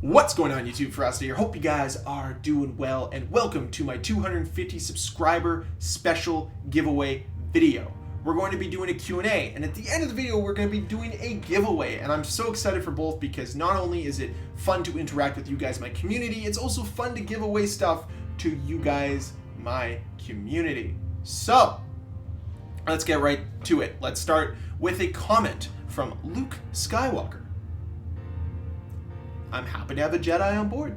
What's going on, YouTube? Ferocity here. Hope you guys are doing well, and welcome to my 250 subscriber special giveaway video. We're going to be doing a Q&A, and at the end of the video we're going to be doing a giveaway, and I'm so excited for both because not only is it fun to interact with you guys, my community, it's also fun to give away stuff to you guys, my community. So let's get right to it. Let's start with a comment from Luke Skywalker. I'm happy to have a Jedi on board.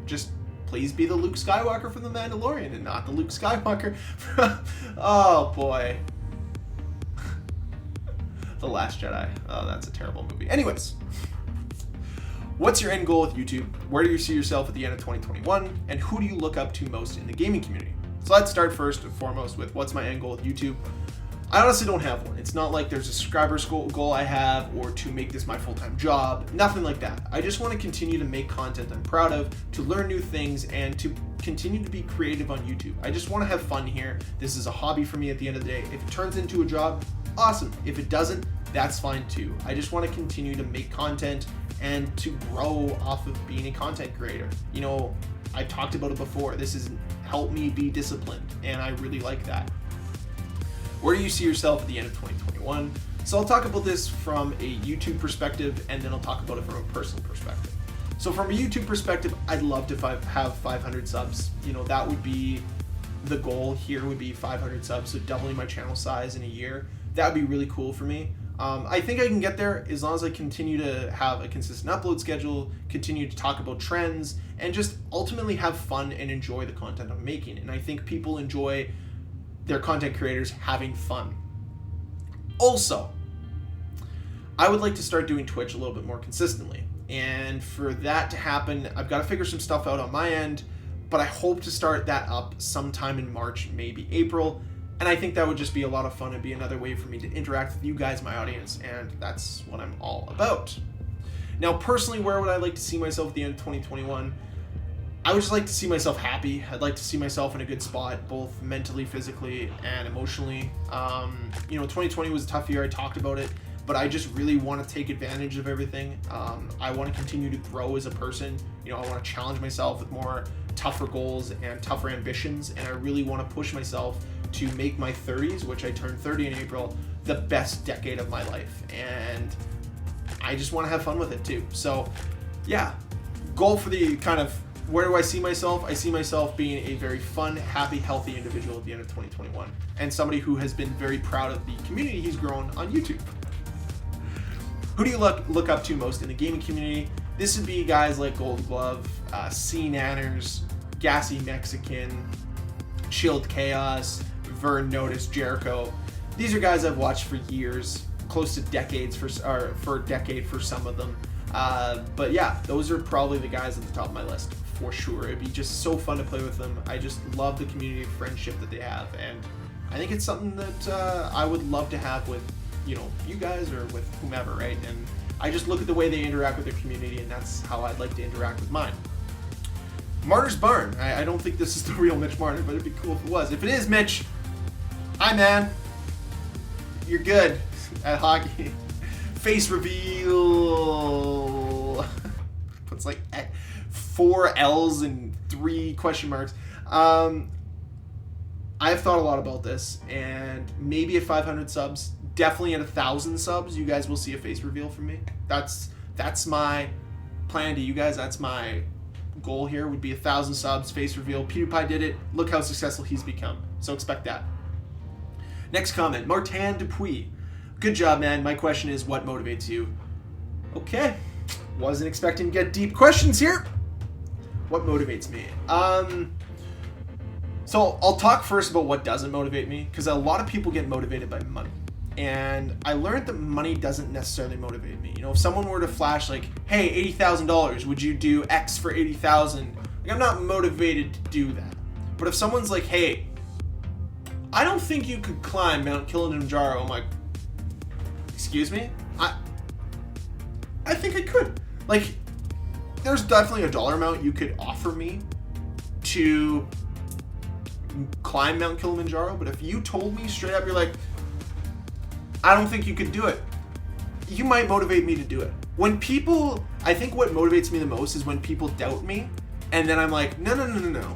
Just please be the Luke Skywalker from The Mandalorian and not the Luke Skywalker from... Oh boy. The Last Jedi. Oh, that's a terrible movie. Anyways. What's your end goal with YouTube? Where do you see yourself at the end of 2021? And who do you look up to most in the gaming community? So let's start first and foremost with what's my end goal with YouTube. I honestly don't have one. It's not like there's a subscriber goal I have or to make this my full-time job. Nothing like that. I just want to continue to make content I'm proud of, to learn new things, and to continue to be creative on YouTube. I just want to have fun here. This is a hobby for me at the end of the day. If it turns into a job, awesome. If it doesn't, that's fine too. I just want to continue to make content and to grow off of being a content creator. You know, I talked about it before. This has helped me be disciplined, and I really like that. Where do you see yourself at the end of 2021? So I'll talk about this from a YouTube perspective, and then I'll talk about it from a personal perspective. So from a YouTube perspective, I'd love to have 500 subs. You know, that would be the goal here, would be 500 subs, so doubling my channel size in a year. That would be really cool for me. I think I can get there as long as I continue to have a consistent upload schedule, continue to talk about trends, and just ultimately have fun and enjoy the content I'm making. And I think people enjoy their content creators having fun. Also, I would like to start doing Twitch a little bit more consistently. And for that to happen, I've got to figure some stuff out on my end, but I hope to start that up sometime in March, maybe April. And I think that would just be a lot of fun and be another way for me to interact with you guys, my audience, and that's what I'm all about. Now, personally, where would I like to see myself at the end of 2021? I would just like to see myself happy. I'd like to see myself in a good spot, both mentally, physically, and emotionally. You know, 2020 was a tough year. I talked about it, but I just really want to take advantage of everything. I want to continue to grow as a person. You know, I want to challenge myself with more tougher goals and tougher ambitions, and I really want to push myself to make my 30s, which I turned 30 in April, the best decade of my life. And I just want to have fun with it too. So yeah, goal for the kind of, where do I see myself? I see myself being a very fun, happy, healthy individual at the end of 2021, and somebody who has been very proud of the community he's grown on YouTube. Who do you look up to most in the gaming community? This would be guys like Gold Glove, C-Nanners, Gassy Mexican, Chilled Chaos, Vern Notice, Jericho. These are guys I've watched for years, close to decades, for a decade for some of them. But yeah, those are probably the guys at the top of my list for sure. It'd be just so fun to play with them. I just love the community of friendship that they have, and I think it's something that I would love to have with, you know, you guys or with whomever, right? And I just look at the way they interact with their community, and that's how I'd like to interact with mine. Martyr's Barn. I don't think this is the real Mitch Martyr, but it'd be cool if it was. If it is, Mitch, hi man, you're good at hockey. Face reveal. Puts like 4 L's and 3 question marks. I've thought a lot about this, and maybe at 500 subs, definitely at 1,000 subs, you guys will see a face reveal from me. That's my plan to you guys. That's my goal here, would be 1,000 subs, face reveal. PewDiePie did it. Look how successful he's become. So expect that. Next comment, Martin Dupuis. Good job, man. My question is, what motivates you? Okay. Wasn't expecting to get deep questions here. What motivates me? So I'll talk first about what doesn't motivate me, because a lot of people get motivated by money. And I learned that money doesn't necessarily motivate me. You know, if someone were to flash like, hey, $80,000, would you do X for 80,000? Like, I'm not motivated to do that. But if someone's like, hey, I don't think you could climb Mount Kilimanjaro, I'm like, excuse me? I think I could. Like, there's definitely a dollar amount you could offer me to climb Mount Kilimanjaro, but if you told me straight up, you're like, I don't think you could do it, you might motivate me to do it. when people, I think what motivates me the most is when people doubt me, and then I'm like, no,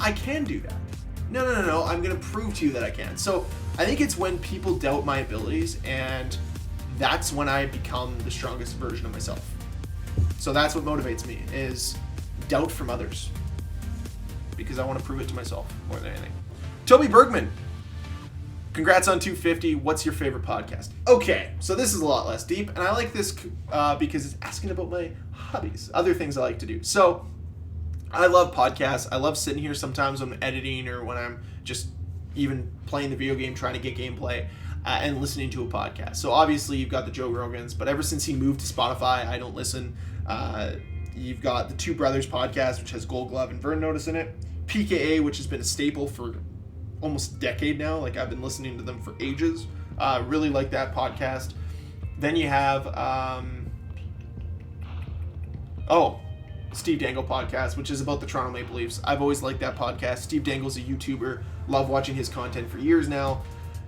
I can do that. No, I'm gonna prove to you that I can. So I think it's when people doubt my abilities, and that's when I become the strongest version of myself. So that's what motivates me, is doubt from others, because I want to prove it to myself more than anything. Toby Bergman, congrats on 250. What's your favorite podcast? Okay, so this is a lot less deep, and I like this because it's asking about my hobbies, other things I like to do. So I love podcasts. I love sitting here sometimes when I'm editing or when I'm just even playing the video game, trying to get gameplay, and listening to a podcast. So obviously you've got the Joe Rogans, but ever since he moved to Spotify, I don't listen. You've got the Two Brothers podcast, which has Gold Glove and Vern Notice in it. PKA, which has been a staple for almost a decade now. Like, I've been listening to them for ages. Really like that podcast. Then you have Steve Dangle podcast, which is about the Toronto Maple Leafs. I've always liked that podcast. Steve Dangle's a YouTuber. Love watching his content for years now.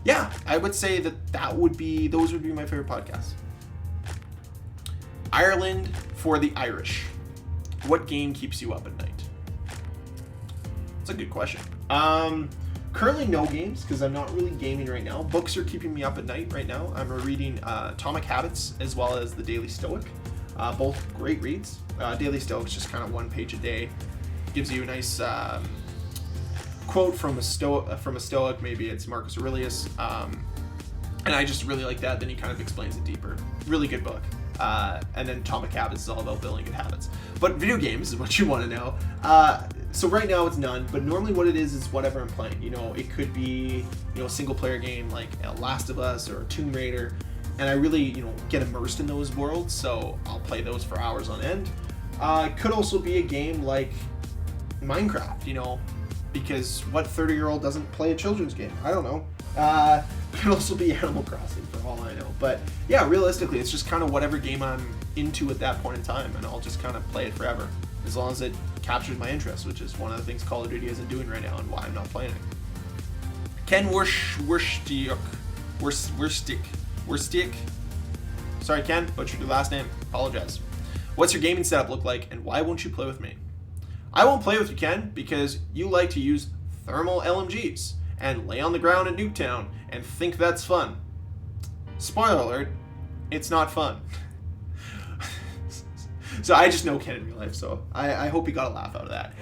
Yeah, I would say those would be my favorite podcasts. Ireland for the Irish. What game keeps you up at night? That's a good question. Currently no games, because I'm not really gaming right now. Books are keeping me up at night right now. I'm reading Atomic Habits as well as The Daily Stoic. Both great reads. Daily Stoic's just kind of one page a day. Gives you a nice quote from a Stoic. Maybe it's Marcus Aurelius. And I just really like that. Then he kind of explains it deeper. Really good book. And then Atomic Habits is all about building good habits. But video games is what you want to know. So right now it's none, but normally what it is whatever I'm playing. You know, it could be, a single player game like Last of Us or Tomb Raider. And I really, get immersed in those worlds, so I'll play those for hours on end. It could also be a game like Minecraft, because what 30-year-old doesn't play a children's game? I don't know. It could also be Animal Crossing for all I know. But yeah, realistically, it's just kind of whatever game I'm into at that point in time, and I'll just kind of play it forever, as long as it captures my interest, which is one of the things Call of Duty isn't doing right now and why I'm not playing it. Ken Wurstick. Sorry, Ken, butchered your last name. Apologize. What's your gaming setup look like, and why won't you play with me? I won't play with you, Ken, because you like to use thermal LMGs and lay on the ground in Nuketown and think that's fun. Spoiler alert, it's not fun. So I just know Ken in real life, so I hope he got a laugh out of that.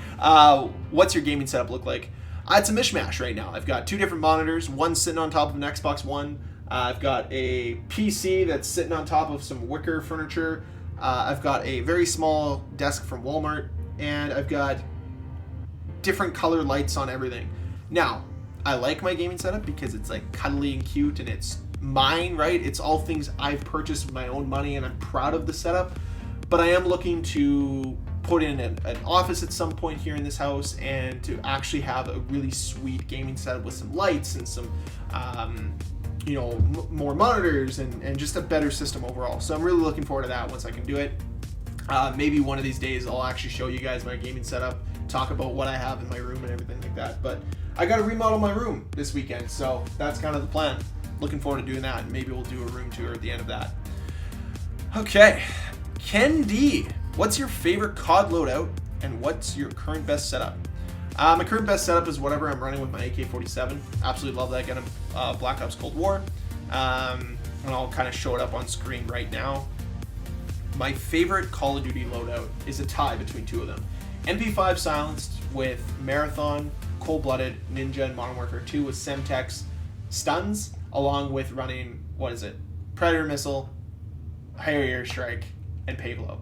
What's your gaming setup look like? It's a mishmash right now. I've got two different monitors, one sitting on top of an Xbox One. I've got a PC that's sitting on top of some wicker furniture. I've got a very small desk from Walmart, and I've got different color lights on everything. Now, I like my gaming setup because it's like cuddly and cute, and it's mine, right? It's all things I've purchased with my own money, and I'm proud of the setup. But I am looking to put in an office at some point here in this house, and to actually have a really sweet gaming setup with some lights and some more monitors and just a better system overall. So I'm really looking forward to that once I can do it. Maybe one of these days I'll actually show you guys my gaming setup, talk about what I have in my room and everything like that. But I got to remodel my room this weekend, so that's kind of the plan. Looking forward to doing that, and maybe we'll do a room tour at the end of that. Okay, Ken D, what's your favorite COD loadout, and what's your current best setup? My current best setup is whatever I'm running with my AK-47. Absolutely love that gun. Black Ops Cold War. And I'll kind of show it up on screen right now. My favorite Call of Duty loadout is a tie between two of them. MP5 silenced with Marathon, Cold-Blooded, Ninja, and Modern Warfare 2 with Semtex stuns, along with running, Predator Missile, Harrier Strike, and Pavlo.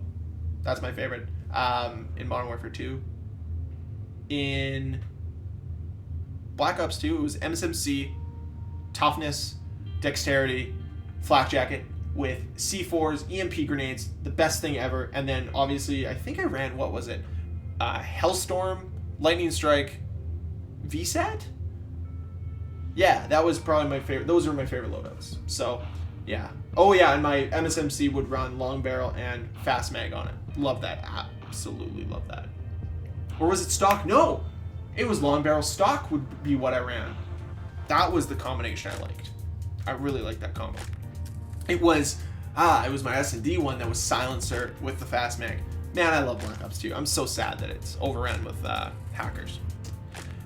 That's my favorite. In Modern Warfare 2. In Black Ops 2, it was MSMC, Toughness, Dexterity, Flak Jacket with C4s, EMP grenades, the best thing ever. And then obviously, I think I ran, Hellstorm, Lightning Strike, VSAT? Yeah, that was probably my favorite. Those were my favorite loadouts. So, yeah. Oh yeah, and my MSMC would run Long Barrel and Fast Mag on it. Love that. Absolutely love that. Or was it stock? No, it was Long Barrel. Stock would be what I ran. That was the combination I liked. I really liked that combo. It was It was my S&D one that was Silencer with the fast mag. Man, I love Black Ops 2. I'm so sad that it's overrun with hackers.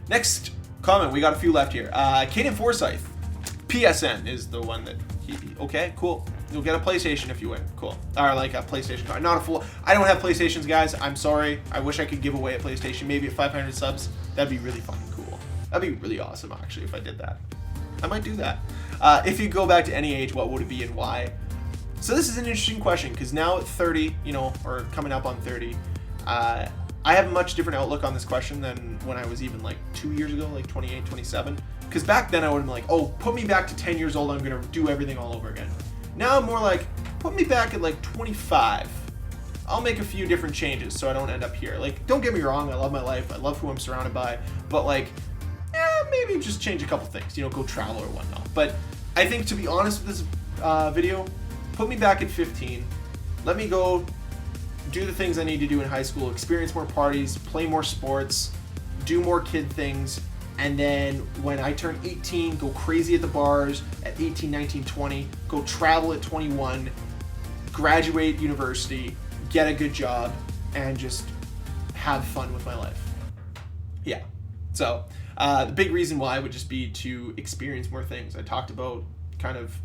Next comment, we got a few left here. Caden Forsyth, PSN is the one that okay, cool. You'll get a PlayStation if you win. Cool. Or like a PlayStation card. Not a full. I don't have PlayStations, guys. I'm sorry. I wish I could give away a PlayStation. Maybe at 500 subs. That'd be really fucking cool. That'd be really awesome, actually, if I did that. I might do that. If you go back to any age, what would it be and why? So this is an interesting question, because now at 30, you know, or coming up on 30, I have a much different outlook on this question than when I was even like 2 years ago, like 28, 27. Because back then I would have been like, oh, put me back to 10 years old, I'm going to do everything all over again. Now I'm more like, put me back at like 25. I'll make a few different changes so I don't end up here. Like, don't get me wrong, I love my life, I love who I'm surrounded by, but like, maybe just change a couple things, you know, go travel or whatnot. But I think, to be honest with this video, put me back at 15. Let me go do the things I need to do in high school, experience more parties, play more sports, do more kid things, and then when I turn 18, go crazy at the bars at 18, 19, 20, go travel at 21, graduate university, get a good job, and just have fun with my life. Yeah. So the big reason why would just be to experience more things. I talked about kind of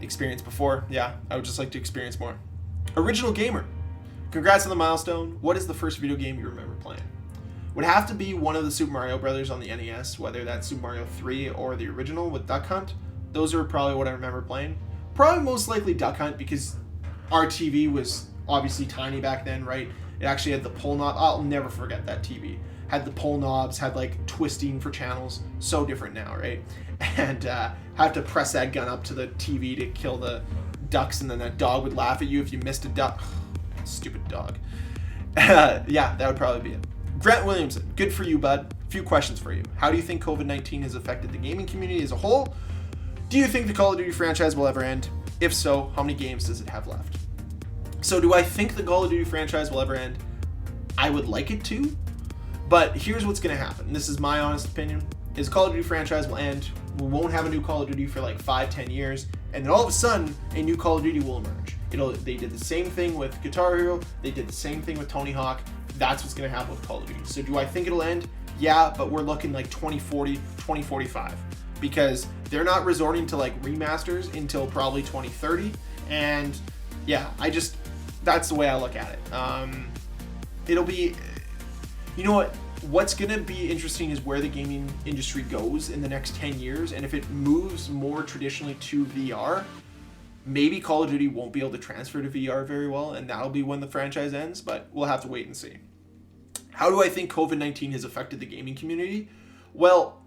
experience before. Yeah, I would just like to experience more. Original gamer. Congrats on the milestone. What is the first video game you remember playing? Would have to be one of the Super Mario Brothers on the NES, whether that's Super Mario 3 or the original with Duck Hunt. Those are probably what I remember playing. Probably most likely Duck Hunt, because our TV was obviously tiny back then, right? It actually had the pull knob. I'll never forget that TV. Had the pull knobs, had like twisting for channels. So different now, right? And have to press that gun up to the TV to kill the ducks, and then that dog would laugh at you if you missed a duck. Stupid dog. Yeah, that would probably be it. Grant Williamson, good for you, bud. A few questions for you. How do you think COVID-19 has affected the gaming community as a whole? Do you think the Call of Duty franchise will ever end? If so, how many games does it have left? So do I think the Call of Duty franchise will ever end? I would like it to, but here's what's going to happen. This is my honest opinion. Is Call of Duty franchise will end. We won't have a new Call of Duty for like 5-10 years, and then all of a sudden, a new Call of Duty will emerge. They did the same thing with Guitar Hero. They did the same thing with Tony Hawk. That's what's going to happen with Call of Duty. So do I think it'll end? Yeah, but we're looking like 2040, 2045, because they're not resorting to like remasters until probably 2030. And yeah, that's the way I look at it. It'll be, you know what? What's going to be interesting is where the gaming industry goes in the next 10 years. And if it moves more traditionally to VR, maybe Call of Duty won't be able to transfer to VR very well, and that'll be when the franchise ends, but we'll have to wait and see. How do I think COVID-19 has affected the gaming community? Well,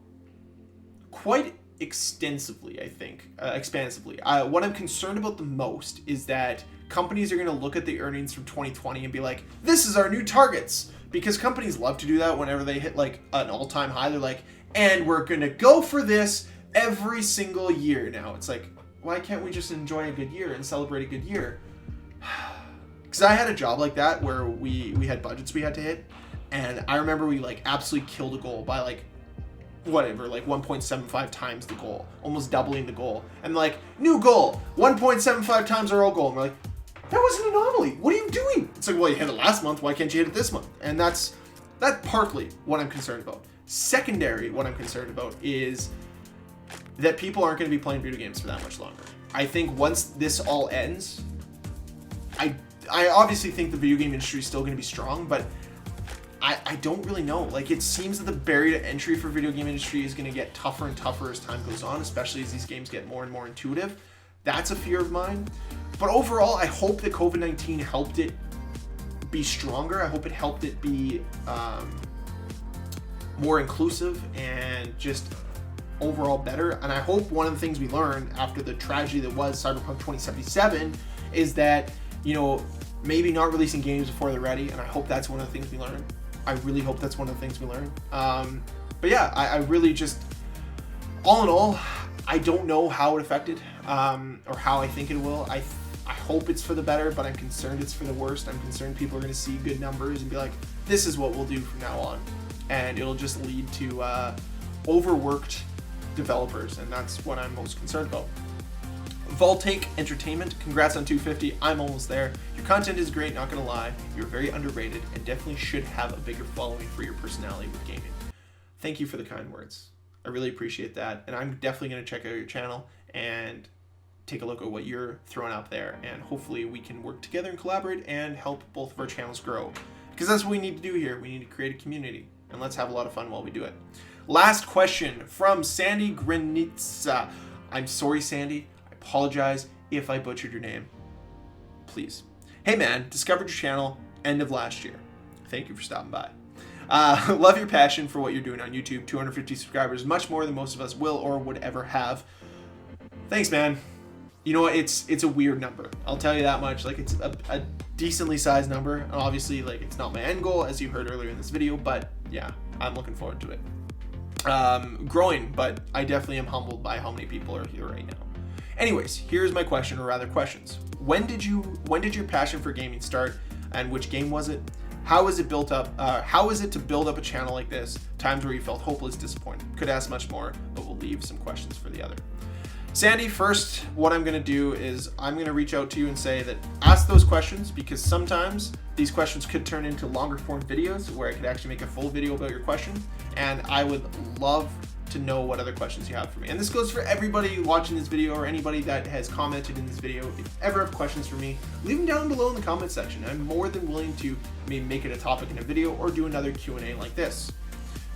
quite extensively, I think, expansively. What I'm concerned about the most is that companies are going to look at the earnings from 2020 and be like, this is our new targets, because companies love to do that whenever they hit like an all-time high. They're like, and we're going to go for this every single year now. It's like, why can't we just enjoy a good year and celebrate a good year? Because I had a job like that where we had budgets we had to hit, and I remember we like absolutely killed a goal by like whatever, like 1.75 times the goal, almost doubling the goal. And like, new goal, 1.75 times our old goal. And we're like, that was an anomaly. What are you doing? It's like, well, you hit it last month. Why can't you hit it this month? And that's partly what I'm concerned about. Secondary, what I'm concerned about is that people aren't going to be playing video games for that much longer. I think once this all ends, I obviously think the video game industry is still going to be strong, but I don't really know. Like, it seems that the barrier to entry for video game industry is going to get tougher and tougher as time goes on, especially as these games get more and more intuitive. That's a fear of mine. But overall, I hope that COVID-19 helped it be stronger. I hope it helped it be more inclusive and just overall better. And I hope one of the things we learned after the tragedy that was Cyberpunk 2077 is that, you know, maybe not releasing games before they're ready. And I hope that's one of the things we learned. I really hope that's one of the things we learned. But yeah, I really just, all in all, I don't know how it affected or how I think it will. I hope it's for the better, but I'm concerned it's for the worst. I'm concerned people are going to see good numbers and be like, this is what we'll do from now on. And it'll just lead to overworked developers, and that's what I'm most concerned about. Voltaic Entertainment, congrats on 250. I'm almost there. Your content is great, not gonna lie. You're very underrated and definitely should have a bigger following for your personality with gaming. Thank you for the kind words. I really appreciate that, and I'm definitely gonna check out your channel and take a look at what you're throwing out there, and hopefully we can work together and collaborate and help both of our channels grow, because that's what we need to do here. We need to create a community, and let's have a lot of fun while we do it. Last question from Sandy Granitza. I'm sorry, Sandy. I apologize if I butchered your name. Please. Hey man, discovered your channel end of last year. Thank you for stopping by. Love your passion for what you're doing on YouTube. 250 subscribers, much more than most of us will or would ever have. Thanks, man. You know, it's a weird number. I'll tell you that much. Like, it's a decently sized number. And obviously, like, it's not my end goal, as you heard earlier in this video, but yeah, I'm looking forward to it. Growing, but I definitely am humbled by how many people are here right now. Anyways, here's my question, or rather questions. When did your passion for gaming start, and which game was it? How is it built up? How is it to build up a channel like this? Times where you felt hopeless, disappointed. Could ask much more, but we'll leave some questions for the other. Sandy, first, what I'm gonna do is I'm gonna reach out to you and say that ask those questions, because sometimes these questions could turn into longer form videos where I could actually make a full video about your question, and I would love to know what other questions you have for me. And this goes for everybody watching this video or anybody that has commented in this video. If you ever have questions for me, leave them down below in the comment section. I'm more than willing to maybe make it a topic in a video or do another Q&A like this.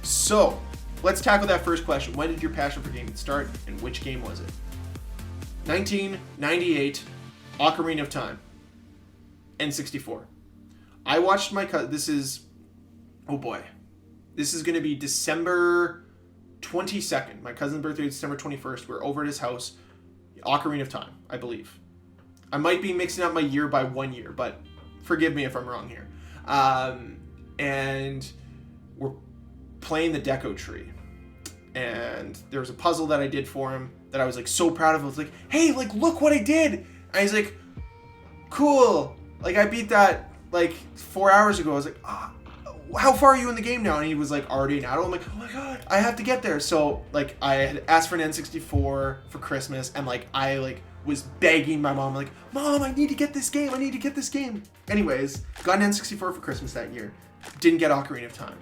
So let's tackle that first question. When did your passion for gaming start, and which game was it? 1998, Ocarina of Time, N64. I watched my cousin. This is going to be December 22nd. My cousin's birthday is December 21st. We're over at his house. Ocarina of Time, I believe. I might be mixing up my year by 1 year, but forgive me if I'm wrong here. And we're playing the Deco Tree. And there was a puzzle that I did for him that I was like so proud of. I was like, hey, like, look what I did. And he's like, cool. Like, I beat that like 4 hours ago. I was like, how far are you in the game now? And he was like, already an adult. I'm like, oh my God, I have to get there. So like, I had asked for an N64 for Christmas, and like, I like was begging my mom, like, Mom, I need to get this game. I need to get this game. Anyways, got an N64 for Christmas that year. Didn't get Ocarina of Time.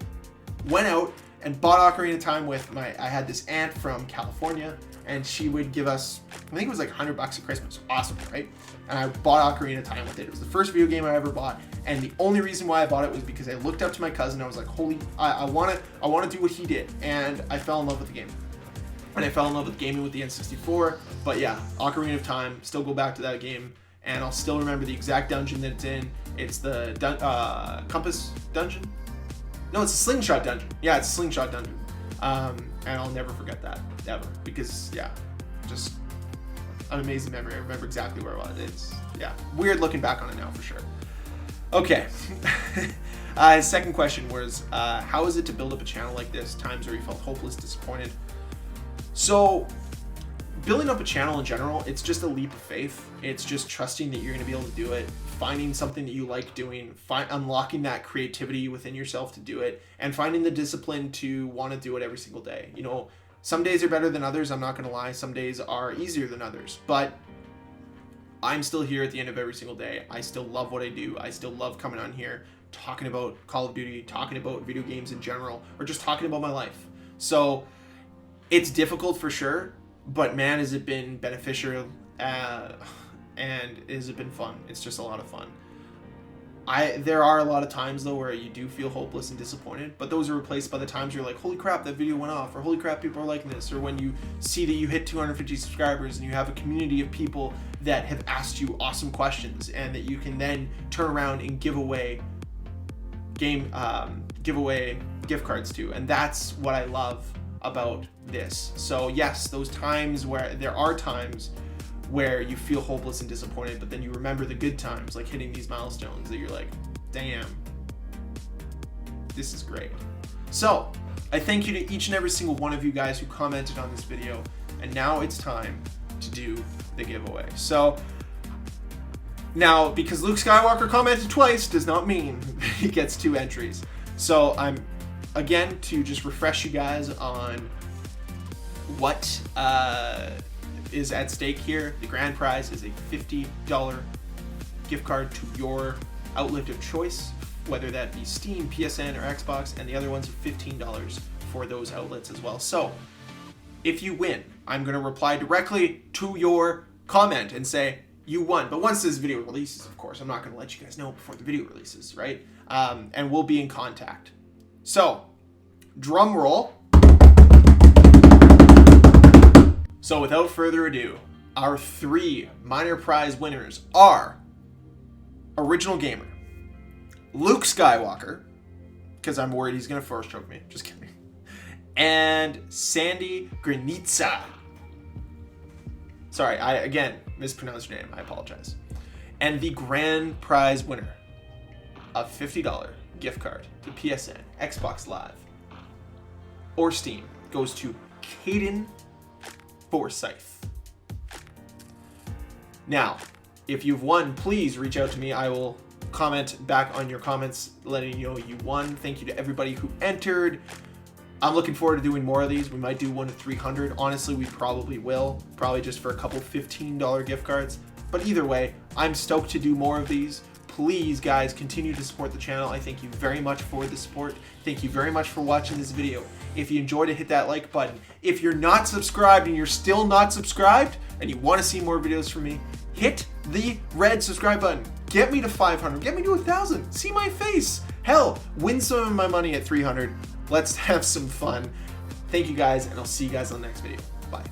Went out and bought Ocarina of Time with I had this aunt from California, and she would give us, I think it was like $100 at Christmas. Awesome, right? And I bought Ocarina of Time with it. It was the first video game I ever bought, and the only reason why I bought it was because I looked up to my cousin. I was like, I want to do what he did, and I fell in love with the game. And I fell in love with gaming with the N64. But yeah, Ocarina of Time, still go back to that game, and I'll still remember the exact dungeon that it's in. It's the Compass Dungeon. No, it's a slingshot dungeon. Yeah, it's a slingshot dungeon. And I'll never forget that, ever. Because, yeah, just an amazing memory. I remember exactly where it was. It's, yeah, weird looking back on it now, for sure. Okay. Second question was, how is it to build up a channel like this? Times where you felt hopeless, disappointed. So, building up a channel in general, it's just a leap of faith. It's just trusting that you're going to be able to do it, finding something that you like doing, unlocking that creativity within yourself to do it, and finding the discipline to want to do it every single day. You know, some days are better than others, I'm not going to lie. Some days are easier than others, but I'm still here at the end of every single day. I still love what I do. I still love coming on here, talking about Call of Duty, talking about video games in general, or just talking about my life. So it's difficult for sure, but man, has it been beneficial, and has it been fun. It's just a lot of fun. There are a lot of times though where you do feel hopeless and disappointed, but those are replaced by the times you're like, holy crap, that video went off, or holy crap, people are liking this, or when you see that you hit 250 subscribers and you have a community of people that have asked you awesome questions, and that you can then turn around and give away gift cards to. And that's what I love about this. So yes, there are times where you feel hopeless and disappointed, but then you remember the good times, like hitting these milestones that you're like, damn, this is great. So I thank you to each and every single one of you guys who commented on this video, and now it's time to do the giveaway. So now, because Luke Skywalker commented twice does not mean he gets 2 entries. So I'm, again, to just refresh you guys on what is at stake here. The grand prize is a $50 gift card to your outlet of choice, whether that be Steam, PSN, or Xbox, and the other ones are $15 for those outlets as well. So if you win, I'm going to reply directly to your comment and say you won. But once this video releases, of course, I'm not going to let you guys know before the video releases, right? And we'll be in contact. So, drum roll. So without further ado, our 3 minor prize winners are Original Gamer, Luke Skywalker, because I'm worried he's going to force choke me, just kidding, and Sandy Granitza. Sorry, I again mispronounced your name, I apologize. And the grand prize winner, a $50 gift card to PSN, Xbox Live, or Steam, goes to Caden Forsyth. Now, if you've won, please reach out to me. I will comment back on your comments letting you know you won. Thank you to everybody who entered. I'm looking forward to doing more of these. We might do one to 300. Honestly, we probably will. Probably just for a couple $15 gift cards. But either way, I'm stoked to do more of these. Please, guys, continue to support the channel. I thank you very much for the support. Thank you very much for watching this video. If you enjoyed it, hit that like button. If you're not subscribed and you're still not subscribed and you want to see more videos from me, hit the red subscribe button. Get me to 500. Get me to 1,000. See my face. Hell, win some of my money at 300. Let's have some fun. Thank you guys, and I'll see you guys on the next video. Bye.